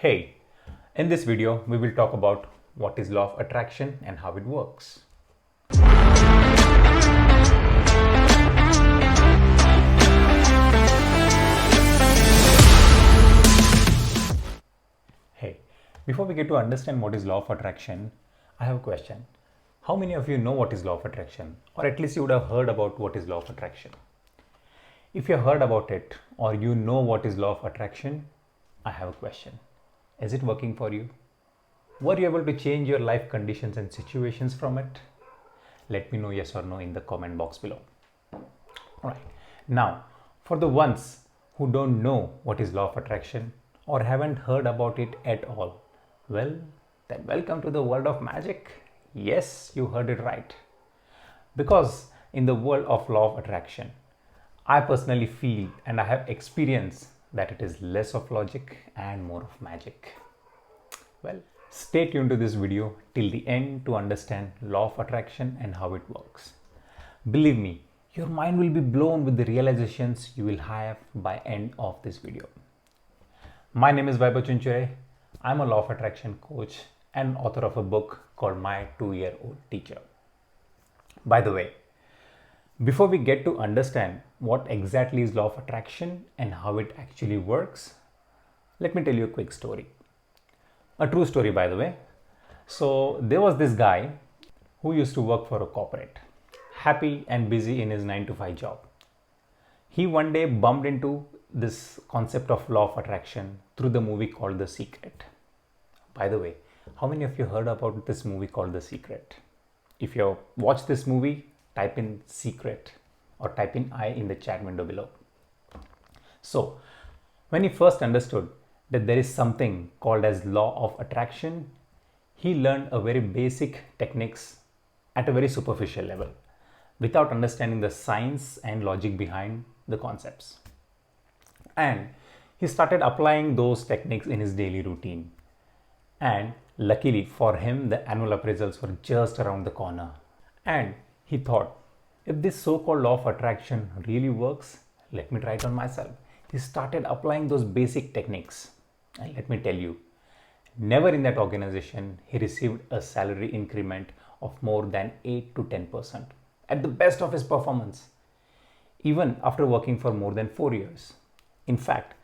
Hey, in this video we will talk about what is law of attraction and how it works. Hey, before we get to understand what is law of attraction, I have a question. How many of you know what is law of attraction, or at least you would have heard about what is law of attraction? If you heard about it or you know what is law of attraction, I have a question. Is it working for you? Were you able to change your life conditions and situations from it? Let me know yes or no in the comment box below. Alright, now for the ones who don't know what is law of attraction or haven't heard about it at all, well, then welcome to the world of magic. Yes, you heard it right. Because in the world of law of attraction, I personally feel and I have experienced that it is less of logic and more of magic. Well, stay tuned to this video till the end to understand law of attraction and how it works. Believe me, your mind will be blown with the realizations you will have by end of this video. My name is Vaibhav Chunchure. I'm a law of attraction coach and author of a book called My 2-Year-Old Teacher. By the way, before we get to understand what exactly is law of attraction and how it actually works, let me tell you a quick story. A true story, by the way. So there was this guy who used to work for a corporate, happy and busy in his 9-to-5 job. He one day bumped into this concept of law of attraction through the movie called The Secret. By the way, how many of you heard about this movie called The Secret? If you watch this movie, type in secret or type in I in the chat window below. So when he first understood that there is something called as law of attraction, he learned a very basic techniques at a very superficial level without understanding the science and logic behind the concepts. And he started applying those techniques in his daily routine. And luckily for him, the annual appraisals were just around the corner. And he thought, if this so-called law of attraction really works, let me try it on myself. He started applying those basic techniques. And let me tell you, never in that organization he received a salary increment of more than 8 to 10% at the best of his performance, even after working for more than 4 years. In fact,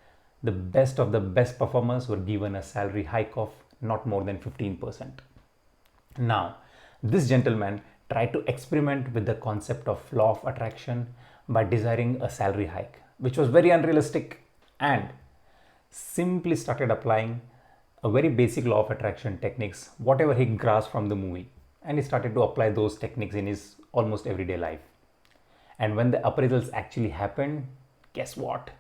the best of the best performers were given a salary hike of not more than 15%. Now, this gentleman tried to experiment with the concept of law of attraction by desiring a salary hike, which was very unrealistic, and simply started applying a very basic law of attraction techniques, whatever he grasped from the movie, and he started to apply those techniques in his almost everyday life. And when the appraisals actually happened, guess what?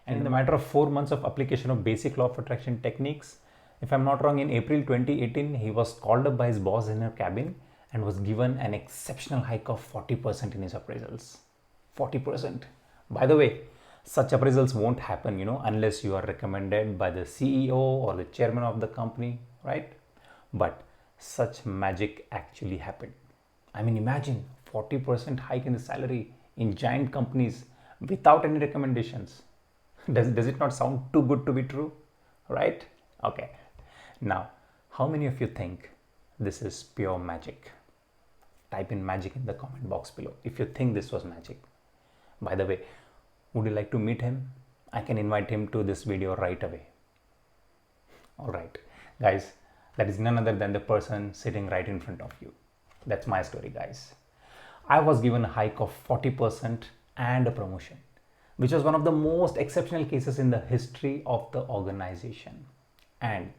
And in the matter of 4 months of application of basic law of attraction techniques, if I'm not wrong, in April 2018, he was called up by his boss in her cabin and was given an exceptional hike of 40% in his appraisals. 40%. By the way, such appraisals won't happen, unless you are recommended by the CEO or the chairman of the company, right? But such magic actually happened. I mean, imagine 40% hike in the salary in giant companies without any recommendations. Does it not sound too good to be true, right? Okay. Now, how many of you think this is pure magic? Type in magic in the comment box below if you think this was magic. By the way, would you like to meet him? I can invite him to this video right away. Alright, guys, that is none other than the person sitting right in front of you. That's my story, guys. I was given a hike of 40% and a promotion, which was one of the most exceptional cases in the history of the organization. And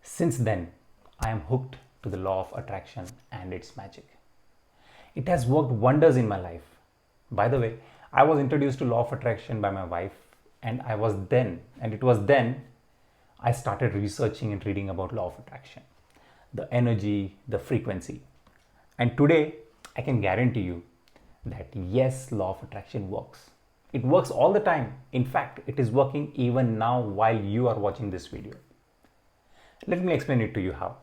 since then, I am hooked to the law of attraction and its magic. It has worked wonders in my life. By the way, I was introduced to law of attraction by my wife, and it was then I started researching and reading about law of attraction, the energy, the frequency. And today I can guarantee you that yes, law of attraction works. It works all the time. In fact, it is working even now while you are watching this video. Let me explain it to you how.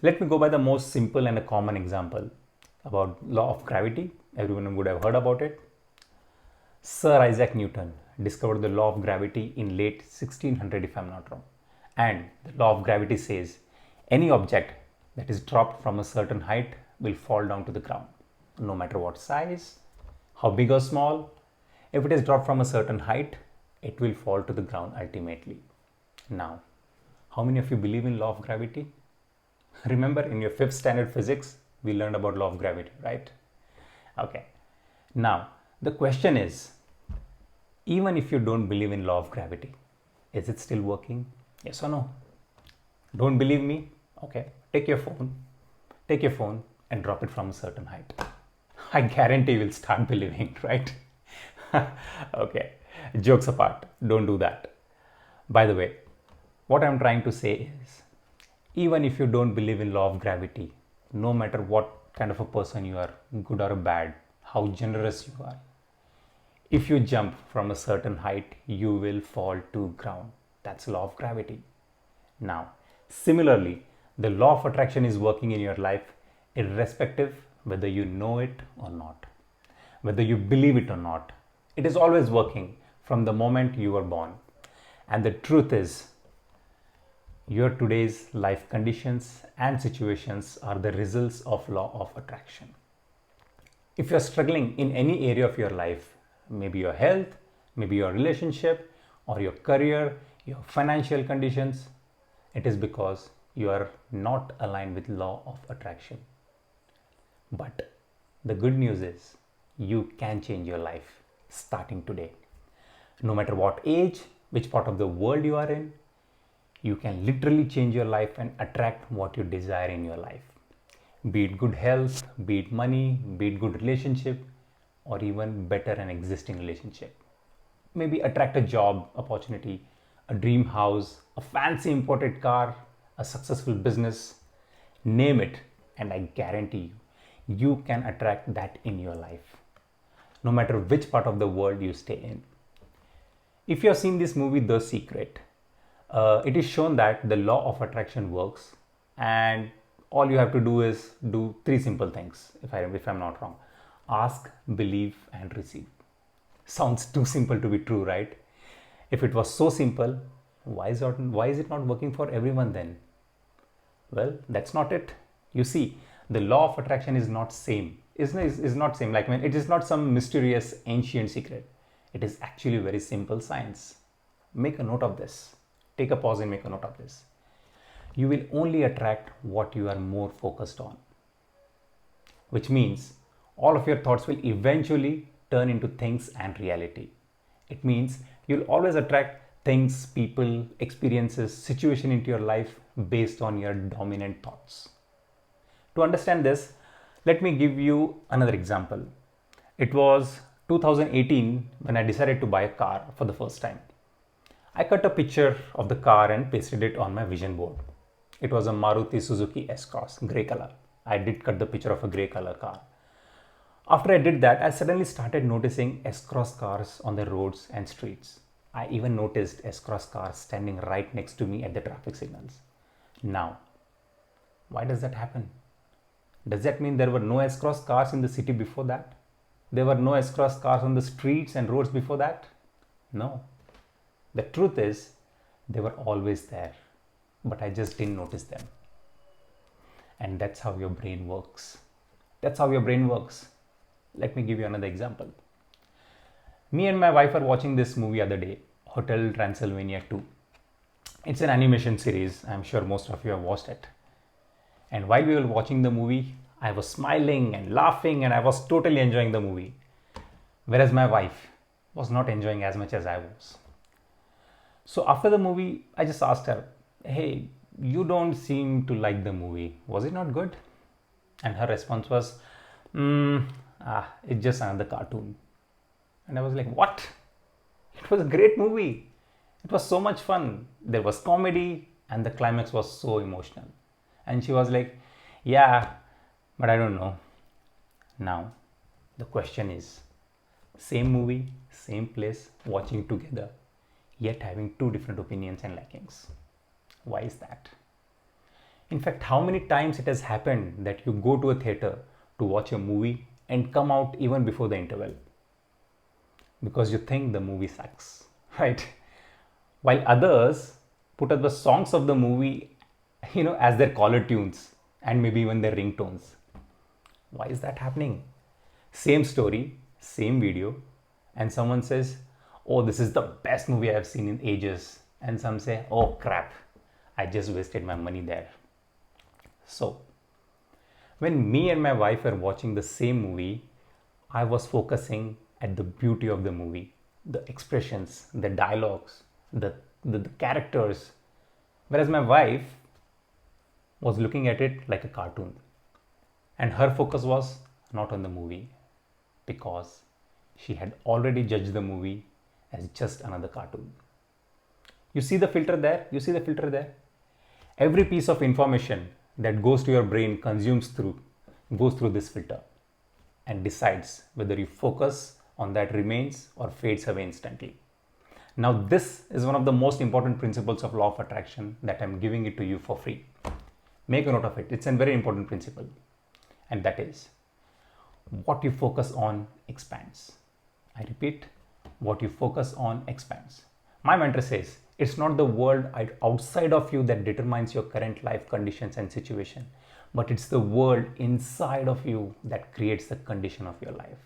Let me go by the most simple and a common example about law of gravity. Everyone would have heard about it. Sir Isaac Newton discovered the law of gravity in late 1600, if I'm not wrong. And the law of gravity says any object that is dropped from a certain height will fall down to the ground, no matter what size, how big or small. If it is dropped from a certain height, it will fall to the ground ultimately. Now, how many of you believe in law of gravity? Remember in your 5th standard physics, we learned about law of gravity, right? Okay. Now, the question is, even if you don't believe in law of gravity, is it still working? Yes or no? Don't believe me? Okay. Take your phone and drop it from a certain height. I guarantee you will start believing, right? Okay. Jokes apart, don't do that. By the way, what I'm trying to say is, even if you don't believe in law of gravity, no matter what kind of a person you are, good or bad, how generous you are, if you jump from a certain height, you will fall to ground. That's law of gravity. Now, similarly, the law of attraction is working in your life irrespective whether you know it or not, whether you believe it or not. It is always working from the moment you were born. And the truth is, your today's life conditions and situations are the results of law of attraction. If you're struggling in any area of your life, maybe your health, maybe your relationship, or your career, your financial conditions, it is because you are not aligned with law of attraction. But the good news is you can change your life starting today. No matter what age, which part of the world you are in, you can literally change your life and attract what you desire in your life. Be it good health, be it money, be it good relationship, or even better an existing relationship. Maybe attract a job opportunity, a dream house, a fancy imported car, a successful business, name it, and I guarantee you can attract that in your life, no matter which part of the world you stay in. If you have seen this movie, The Secret, it is shown that the law of attraction works, and all you have to do is do 3 simple things, if I'm not wrong. Ask, believe, and receive. Sounds too simple to be true, right? If it was so simple, why is it not working for everyone then? Well, that's not it. You see, the law of attraction is not same. Is not same. Like, it is not some mysterious ancient secret. It is actually very simple science. Make a note of this. Take a pause and make a note of this. You will only attract what you are more focused on, which means all of your thoughts will eventually turn into things and reality. It means you'll always attract things, people, experiences, situation into your life based on your dominant thoughts. To understand this, let me give you another example. It was 2018 when I decided to buy a car for the first time. I cut a picture of the car and pasted it on my vision board. It was a Maruti Suzuki S-Cross, grey color. I did cut the picture of a grey color car. After I did that, I suddenly started noticing S-Cross cars on the roads and streets. I even noticed S-Cross cars standing right next to me at the traffic signals. Now, why does that happen? Does that mean there were no S-Cross cars in the city before that? There were no S-Cross cars on the streets and roads before that? No. The truth is, they were always there, but I just didn't notice them. And that's how your brain works. That's how your brain works. Let me give you another example. Me and my wife are watching this movie other day, Hotel Transylvania 2. It's an animation series. I'm sure most of you have watched it. And while we were watching the movie, I was smiling and laughing and I was totally enjoying the movie. Whereas my wife was not enjoying as much as I was. So after the movie, I just asked her, hey, you don't seem to like the movie. Was it not good? And her response was, it's just another cartoon. And I was like, what? It was a great movie. It was so much fun. There was comedy and the climax was so emotional. And she was like, yeah, but I don't know. Now, the question is, same movie, same place, watching together, yet having 2 different opinions and likings. Why is that? In fact, how many times it has happened that you go to a theater to watch a movie and come out even before the interval because you think the movie sucks, right? While others put up the songs of the movie, as their caller tunes and maybe even their ringtones. Why is that happening? Same story, same video, and someone says, "Oh, this is the best movie I have seen in ages." And some say, "Oh crap, I just wasted my money there." So, when me and my wife were watching the same movie, I was focusing at the beauty of the movie, the expressions, the dialogues, the characters, whereas my wife was looking at it like a cartoon, and her focus was not on the movie because she had already judged the movie as just another cartoon. You see the filter there? You see the filter there? Every piece of information that goes to your brain goes through this filter and decides whether you focus on that remains or fades away instantly. Now, this is one of the most important principles of law of attraction that I'm giving it to you for free. Make a note of it. It's a very important principle. And that is, what you focus on expands. I repeat, what you focus on expands. My mantra says, it's not the world outside of you that determines your current life conditions and situation, but it's the world inside of you that creates the condition of your life.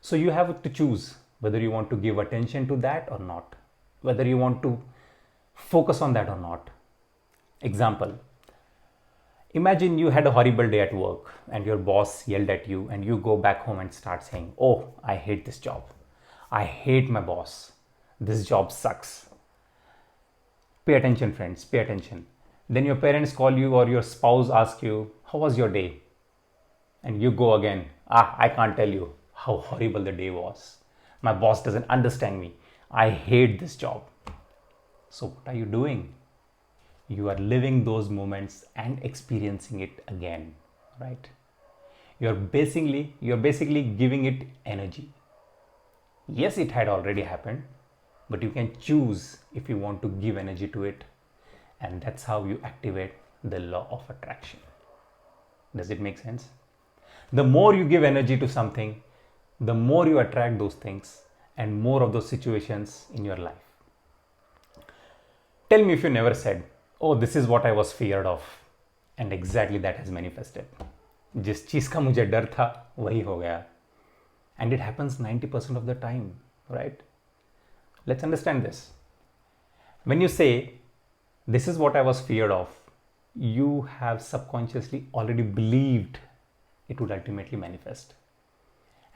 So you have to choose whether you want to give attention to that or not, whether you want to focus on that or not. Example, imagine you had a horrible day at work and your boss yelled at you and you go back home and start saying, "Oh, I hate this job. I hate my boss. This job sucks." Pay attention, friends, pay attention. Then your parents call you or your spouse asks you, "How was your day?" And you go again, "I can't tell you how horrible the day was. My boss doesn't understand me. I hate this job." So what are you doing? You are living those moments and experiencing it again, right? You're basically giving it energy. Yes, it had already happened, but you can choose if you want to give energy to it. And that's how you activate the law of attraction. Does it make sense? The more you give energy to something, the more you attract those things and more of those situations in your life. Tell me if you never said, "Oh, this is what I was feared of," and exactly that has manifested. जिस चीज का मुझे डर था वही हो गया. And it happens 90% of the time, right? Let's understand this. When you say, "This is what I was feared of," you have subconsciously already believed it would ultimately manifest.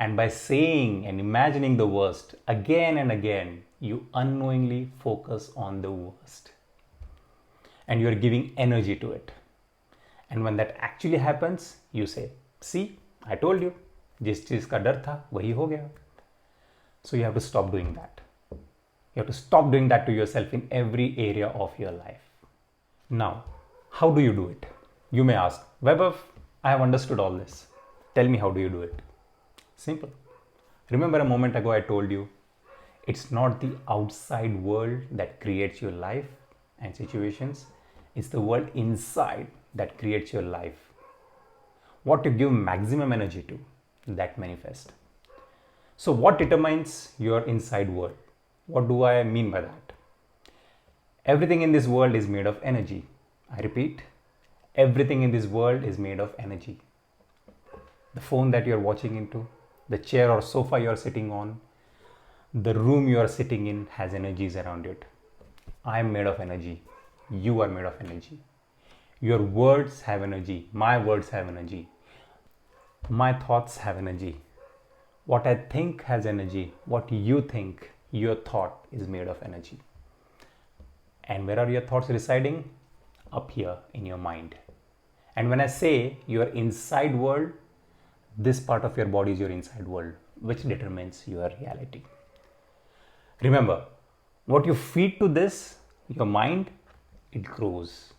And by saying and imagining the worst again and again, you unknowingly focus on the worst. And you are giving energy to it. And when that actually happens, you say, "See, I told you, जिस चीज का डर था वही हो गया." So you have to stop doing that. You have to stop doing that to yourself in every area of your life. Now, how do you do it? You may ask, "Vaibhav, I have understood all this. Tell me, how do you do it?" Simple. Remember a moment ago I told you, it's not the outside world that creates your life and situations. It's the world inside that creates your life. What you give maximum energy to, that manifests. So what determines your inside world? What do I mean by that? Everything in this world is made of energy. I repeat, everything in this world is made of energy. The phone that you're watching into, the chair or sofa you're sitting on, the room you are sitting in has energies around it. I am made of energy. You are made of energy. Your words have energy. My words have energy. My thoughts have energy. What I think has energy. What you think, your thought is made of energy. And where are your thoughts residing? Up here in your mind. And when I say your inside world, this part of your body is your inside world, which determines your reality. Remember, what you feed to this, your mind, it grows.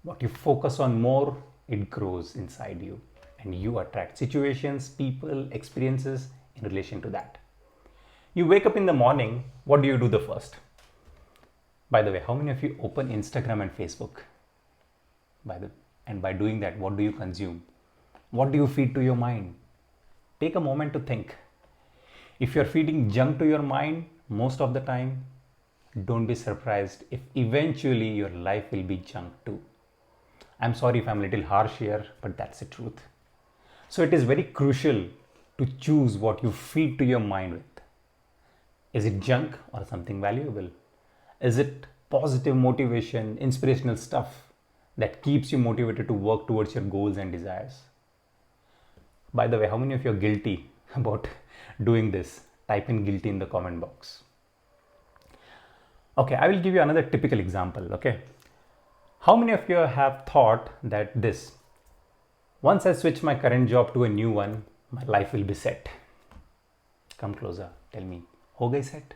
What you focus on more, it grows inside you. And you attract situations, people, experiences in relation to that. You wake up in the morning, what do you do the first? By the way, how many of you open Instagram and Facebook? And by doing that, what do you consume? What do you feed to your mind? Take a moment to think. If you're feeding junk to your mind, most of the time, don't be surprised if eventually your life will be junk too. I'm sorry if I'm a little harsh here, but that's the truth. So it is very crucial to choose what you feed to your mind with. Is it junk or something valuable? Is it positive motivation, inspirational stuff that keeps you motivated to work towards your goals and desires? By the way, how many of you are guilty about doing this? Type in guilty in the comment box. Okay, I will give you another typical example. Okay, how many of you have thought that this, once I switch my current job to a new one, my life will be set? Come closer, tell me, ho gayi set?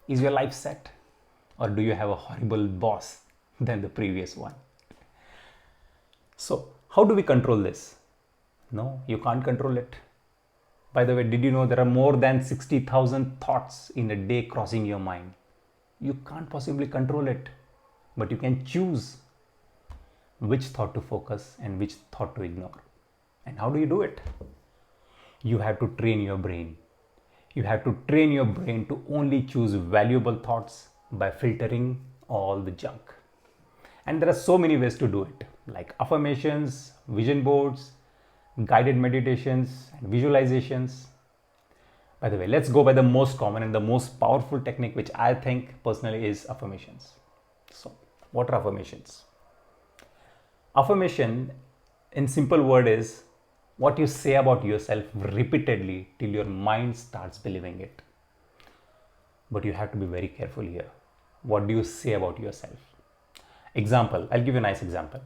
Is your life set? Or do you have a horrible boss than the previous one? So, how do we control this? No, you can't control it. By the way, did you know there are more than 60,000 thoughts in a day crossing your mind? You can't possibly control it, but you can choose which thought to focus and which thought to ignore. And how do you do it? You have to train your brain. You have to train your brain to only choose valuable thoughts by filtering all the junk. And there are so many ways to do it, like affirmations, vision boards, guided meditations, and visualizations. By the way, let's go by the most common and the most powerful technique, which I think personally is affirmations. So, what are affirmations? Affirmation, in simple word, is what you say about yourself repeatedly till your mind starts believing it. But you have to be very careful here. What do you say about yourself? Example, I'll give you a nice example.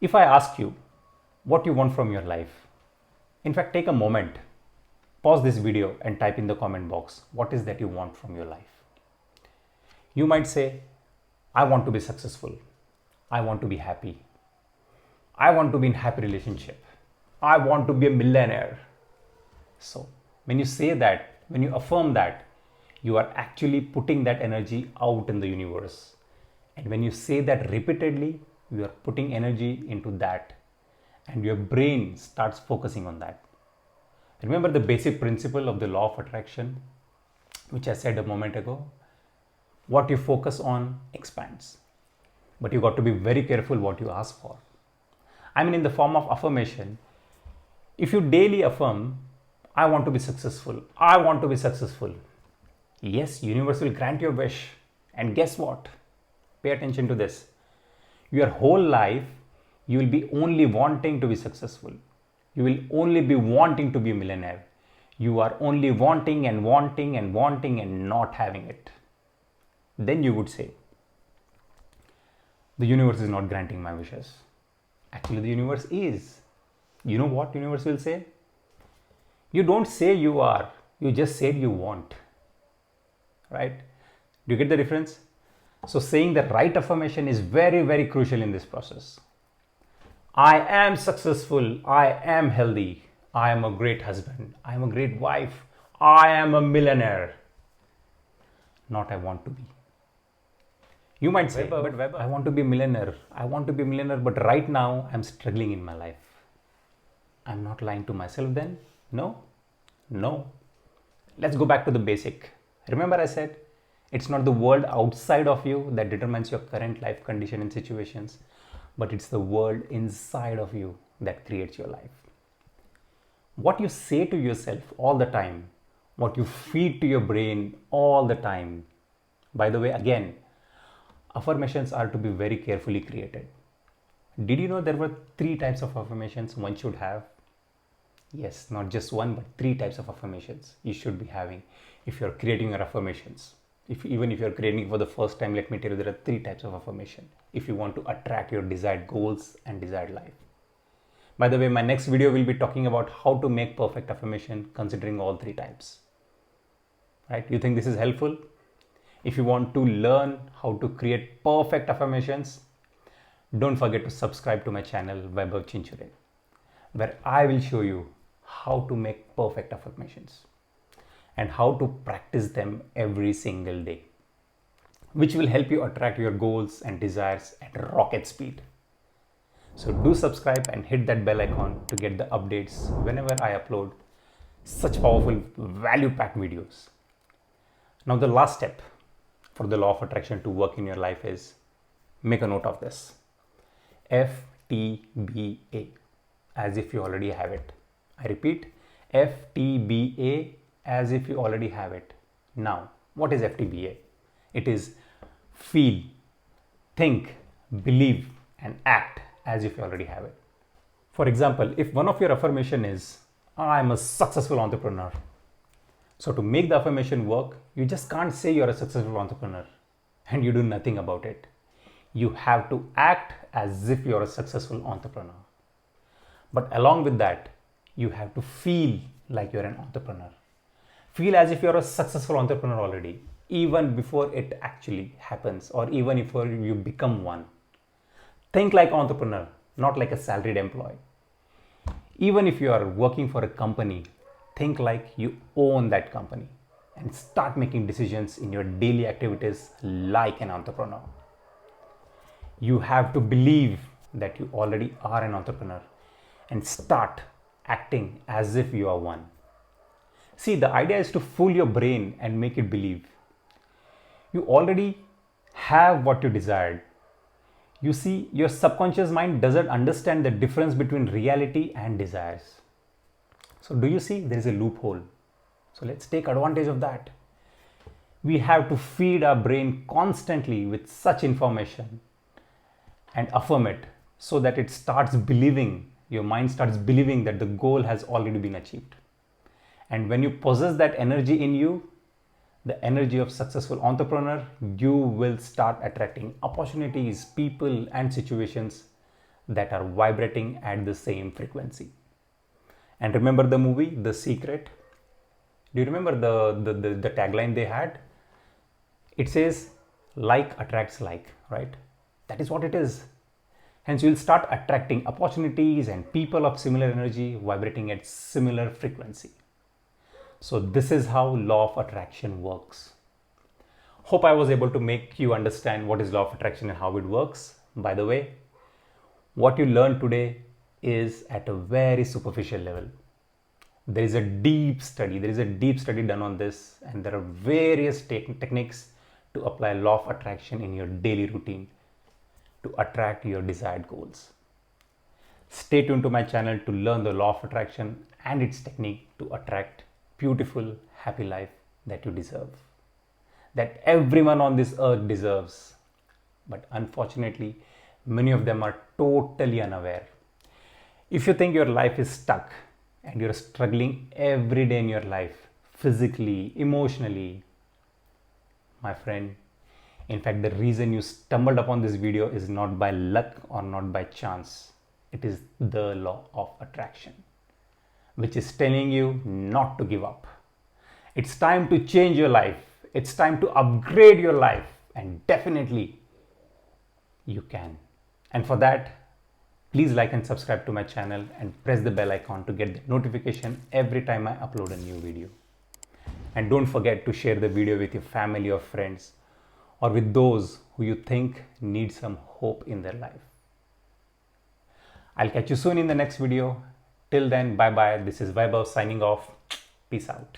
If I ask you what you want from your life, in fact, take a moment, pause this video and type in the comment box, what is that you want from your life? You might say, I want to be successful. I want to be happy. I want to be in happy relationship. I want to be a millionaire. So when you say that, when you affirm that, you are actually putting that energy out in the universe. And when you say that repeatedly, you are putting energy into that and your brain starts focusing on that. Remember the basic principle of the law of attraction, which I said a moment ago? What you focus on expands. But you got to be very careful what you ask for. I mean, in the form of affirmation, if you daily affirm, I want to be successful, I want to be successful. Yes, universe will grant your wish. And guess what? Pay attention to this. Your whole life, you will be only wanting to be successful. You will only be wanting to be a millionaire. You are only wanting and wanting and wanting and not having it. Then you would say, the universe is not granting my wishes. Actually, the universe is. You know what universe will say? You don't say you are. You just said you want. Right? Do you get the difference? So saying the right affirmation is very, very crucial in this process. I am successful. I am healthy. I am a great husband. I am a great wife. I am a millionaire. Not I want to be. You might say, but I want to be a millionaire. I want to be a millionaire, but right now I'm struggling in my life. I'm not lying to myself then? No. Let's go back to the basic. Remember I said, it's not the world outside of you that determines your current life condition and situations, but it's the world inside of you that creates your life. What you say to yourself all the time, what you feed to your brain all the time. By the way, again, affirmations are to be very carefully created. Did you know there were 3 types of affirmations one should have? Yes, not just one, but 3 types of affirmations you should be having if you're creating your affirmations. Even if you're creating for the first time, let me tell you, there are 3 types of affirmation if you want to attract your desired goals and desired life. By the way, my next video will be talking about how to make perfect affirmation considering all 3 types. Right? You think this is helpful? If you want to learn how to create perfect affirmations, don't forget to subscribe to my channel Vaibhav Chinchure, where I will show you how to make perfect affirmations and how to practice them every single day, which will help you attract your goals and desires at rocket speed. So do subscribe and hit that bell icon to get the updates whenever I upload such powerful value-packed videos. Now the last step for the law of attraction to work in your life is, make a note of this. FTBA, as if you already have it. I repeat, FTBA, as if you already have it. Now, what is FTBA? It is feel, think, believe, and act as if you already have it. For example, if one of your affirmation is, I'm a successful entrepreneur. So to make the affirmation work, you just can't say you're a successful entrepreneur and you do nothing about it. You have to act as if you're a successful entrepreneur. But along with that, you have to feel like you're an entrepreneur. Feel as if you're a successful entrepreneur already, even before it actually happens or even before you become one. Think like an entrepreneur, not like a salaried employee. Even if you are working for a company, think like you own that company and start making decisions in your daily activities like an entrepreneur. You have to believe that you already are an entrepreneur and start acting as if you are one. See, the idea is to fool your brain and make it believe. You already have what you desired. You see, your subconscious mind doesn't understand the difference between reality and desires. So do you see there is a loophole? So let's take advantage of that. We have to feed our brain constantly with such information and affirm it so that it starts believing, your mind starts believing that the goal has already been achieved. And when you possess that energy in you, the energy of successful entrepreneur, you will start attracting opportunities, people, and situations that are vibrating at the same frequency. And remember the movie, The Secret? Do you remember the tagline they had? It says, like attracts like, right? That is what it is. Hence, you'll start attracting opportunities and people of similar energy vibrating at similar frequency. So this is how law of attraction works. Hope I was able to make you understand what is law of attraction and how it works. By the way, what you learned today is at a very superficial level. There is a deep study done on this, and there are various techniques to apply law of attraction in your daily routine to attract your desired goals. Stay tuned to my channel to learn the law of attraction and its technique to attract beautiful, happy life that you deserve, that everyone on this earth deserves. But unfortunately, many of them are totally unaware. If you think your life is stuck and you're struggling every day in your life, physically, emotionally, my friend, in fact, the reason you stumbled upon this video is not by luck or not by chance. It is the law of attraction, which is telling you not to give up. It's time to change your life. It's time to upgrade your life, and definitely you can. And for that, please like and subscribe to my channel and press the bell icon to get the notification every time I upload a new video. And don't forget to share the video with your family or friends, or with those who you think need some hope in their life. I'll catch you soon in the next video. Till then, bye bye. This is Vaibhav signing off. Peace out.